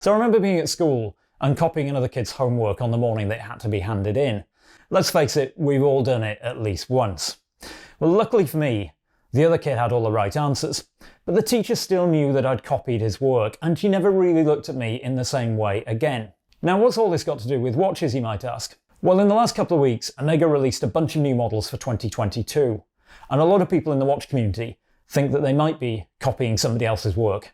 So I remember being at school and copying another kid's homework on the morning that it had to be handed in. Let's face it, we've all done it at least once. Well, luckily for me, the other kid had all the right answers, but the teacher still knew that I'd copied his work, and she never really looked at me in the same way again. Now, what's all this got to do with watches, you might ask? Well, in the last couple of weeks, Omega released a bunch of new models for 2022, and a lot of people in the watch community think that they might be copying somebody else's work.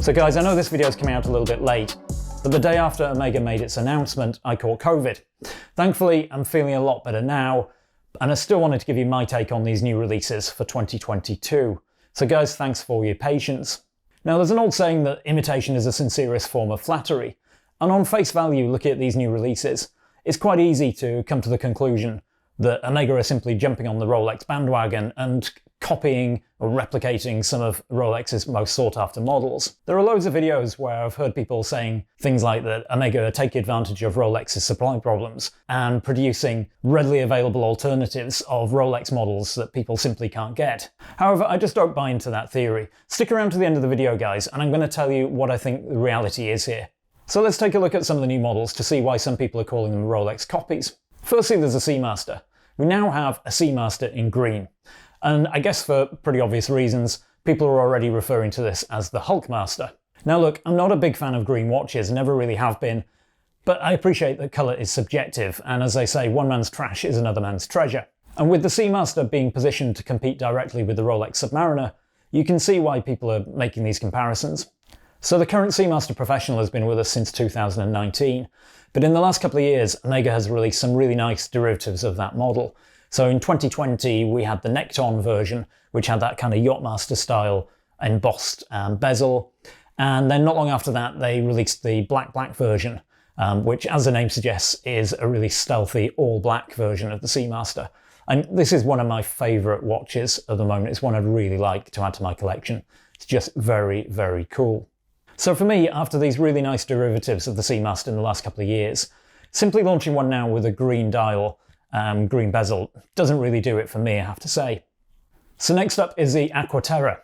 So guys, I know this video is coming out a little bit late, but the day after Omega made its announcement, I caught COVID. Thankfully, I'm feeling a lot better now, and I still wanted to give you my take on these new releases for 2022. So guys, thanks for your patience. Now, there's an old saying that imitation is the sincerest form of flattery, and on face value, looking at these new releases, it's quite easy to come to the conclusion that Omega are simply jumping on the Rolex bandwagon and copying or replicating some of Rolex's most sought-after models. There are loads of videos where I've heard people saying things like that Omega are taking advantage of Rolex's supply problems and producing readily available alternatives of Rolex models that people simply can't get. However, I just don't buy into that theory. Stick around to the end of the video, guys, and I'm going to tell you what I think the reality is here. So let's take a look at some of the new models to see why some people are calling them Rolex copies. Firstly, there's a Seamaster. We now have a Seamaster in green. And I guess for pretty obvious reasons, people are already referring to this as the Hulkmaster. Now look, I'm not a big fan of green watches, never really have been, but I appreciate that colour is subjective, and as they say, one man's trash is another man's treasure. And with the Seamaster being positioned to compete directly with the Rolex Submariner, you can see why people are making these comparisons. So the current Seamaster Professional has been with us since 2019, but in the last couple of years, Omega has released some really nice derivatives of that model. So in 2020, we had the Necked-On version, which had that kind of Yachtmaster style embossed bezel. And then not long after that, they released the black version, which, as the name suggests, is a really stealthy all-black version of the Seamaster. And this is one of my favourite watches at the moment. It's one I'd really like to add to my collection. It's just very, very cool. So for me, after these really nice derivatives of the Seamaster in the last couple of years, simply launching one now with a green dial, green bezel, doesn't really do it for me, I have to say. So next up is the Aqua Terra,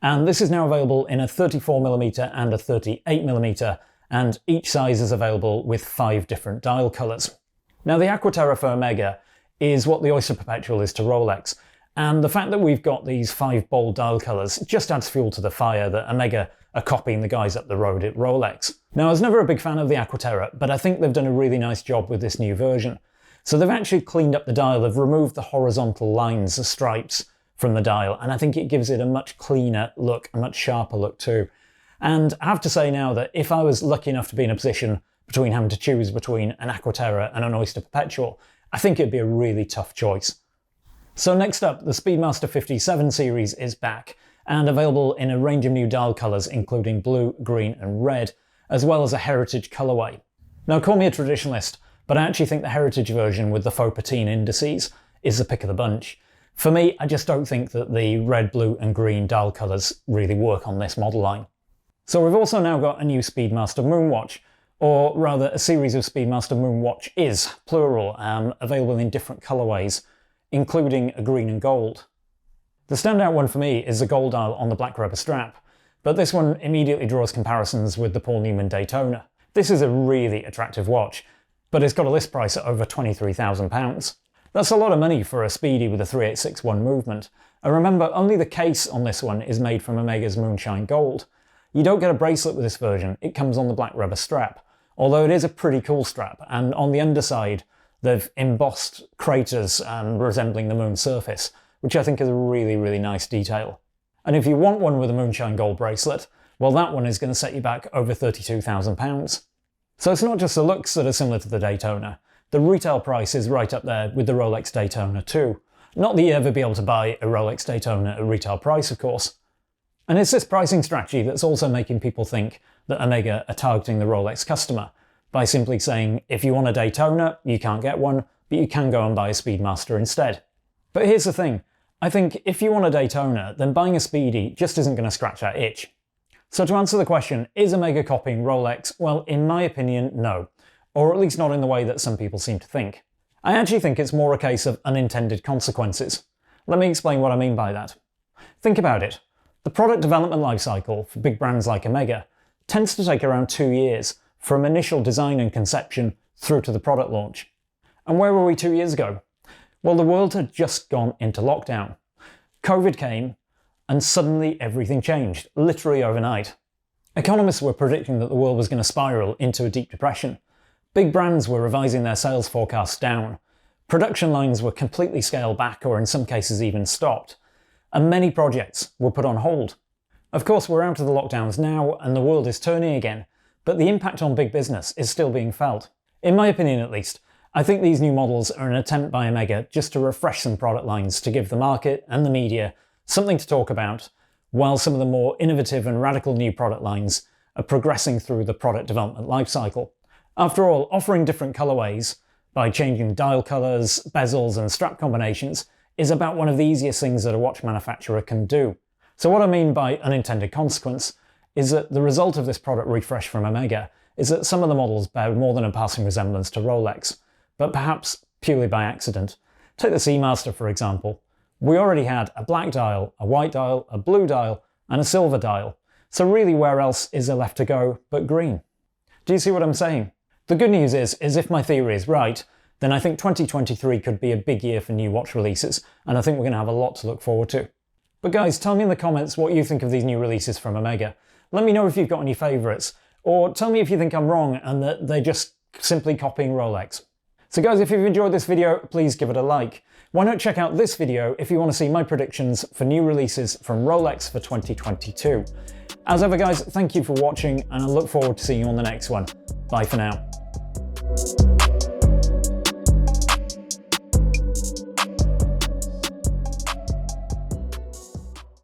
and this is now available in a 34mm and a 38mm, and each size is available with 5 different dial colours. Now the Aqua Terra for Omega is what the Oyster Perpetual is to Rolex, and the fact that we've got these 5 bold dial colours just adds fuel to the fire that Omega are copying the guys up the road at Rolex. Now I was never a big fan of the Aqua Terra, but I think they've done a really nice job with this new version. So they've actually cleaned up the dial, they've removed the horizontal lines, the stripes from the dial, and I think it gives it a much cleaner look, a much sharper look too. And I have to say now that if I was lucky enough to be in a position between having to choose between an Aqua Terra and an Oyster Perpetual, I think it'd be a really tough choice. So next up, the Speedmaster 57 series is back, and available in a range of new dial colours including blue, green and red, as well as a heritage colourway. Now call me a traditionalist, but I actually think the heritage version with the faux patine indices is the pick of the bunch. For me, I just don't think that the red, blue and green dial colours really work on this model line. So we've also now got a new Speedmaster Moonwatch, or rather a series of Speedmaster Moonwatches, plural, available in different colourways, including a green and gold. The standout one for me is the gold dial on the black rubber strap, but this one immediately draws comparisons with the Paul Newman Daytona. This is a really attractive watch, but it's got a list price at over £23,000. That's a lot of money for a Speedy with a 3861 movement. And remember, only the case on this one is made from Omega's Moonshine Gold. You don't get a bracelet with this version, it comes on the black rubber strap. Although it is a pretty cool strap, and on the underside they've embossed craters resembling the moon's surface, which I think is a really, really nice detail. And if you want one with a Moonshine Gold bracelet, well that one is going to set you back over £32,000. So it's not just the looks that are similar to the Daytona. The retail price is right up there with the Rolex Daytona too. Not that you'd ever be able to buy a Rolex Daytona at retail price, of course. And it's this pricing strategy that's also making people think that Omega are targeting the Rolex customer by simply saying, if you want a Daytona, you can't get one, but you can go and buy a Speedmaster instead. But here's the thing, I think if you want a Daytona, then buying a Speedy just isn't going to scratch that itch. So to answer the question, is Omega copying Rolex? Well, in my opinion, no. Or at least not in the way that some people seem to think. I actually think it's more a case of unintended consequences. Let me explain what I mean by that. Think about it. The product development lifecycle for big brands like Omega tends to take around 2 years from initial design and conception through to the product launch. And where were we 2 years ago? Well, the world had just gone into lockdown. COVID came, and suddenly everything changed, literally overnight. Economists were predicting that the world was going to spiral into a deep depression. Big brands were revising their sales forecasts down. Production lines were completely scaled back, or in some cases even stopped. And many projects were put on hold. Of course, we're out of the lockdowns now, and the world is turning again, but the impact on big business is still being felt. In my opinion at least, I think these new models are an attempt by Omega just to refresh some product lines to give the market and the media something to talk about, while some of the more innovative and radical new product lines are progressing through the product development lifecycle. After all, offering different colorways by changing dial colors, bezels and strap combinations is about one of the easiest things that a watch manufacturer can do. So what I mean by unintended consequence is that the result of this product refresh from Omega is that some of the models bear more than a passing resemblance to Rolex, but perhaps purely by accident. Take the Seamaster for example. We already had a black dial, a white dial, a blue dial and a silver dial. So really where else is there left to go but green? Do you see what I'm saying? The good news is if my theory is right, then I think 2023 could be a big year for new watch releases, and I think we're going to have a lot to look forward to. But guys, tell me in the comments what you think of these new releases from Omega. Let me know if you've got any favourites, or tell me if you think I'm wrong and that they're just simply copying Rolex. So guys, if you've enjoyed this video, please give it a like. Why not check out this video if you want to see my predictions for new releases from Rolex for 2022. As ever guys, thank you for watching and I look forward to seeing you on the next one. Bye for now.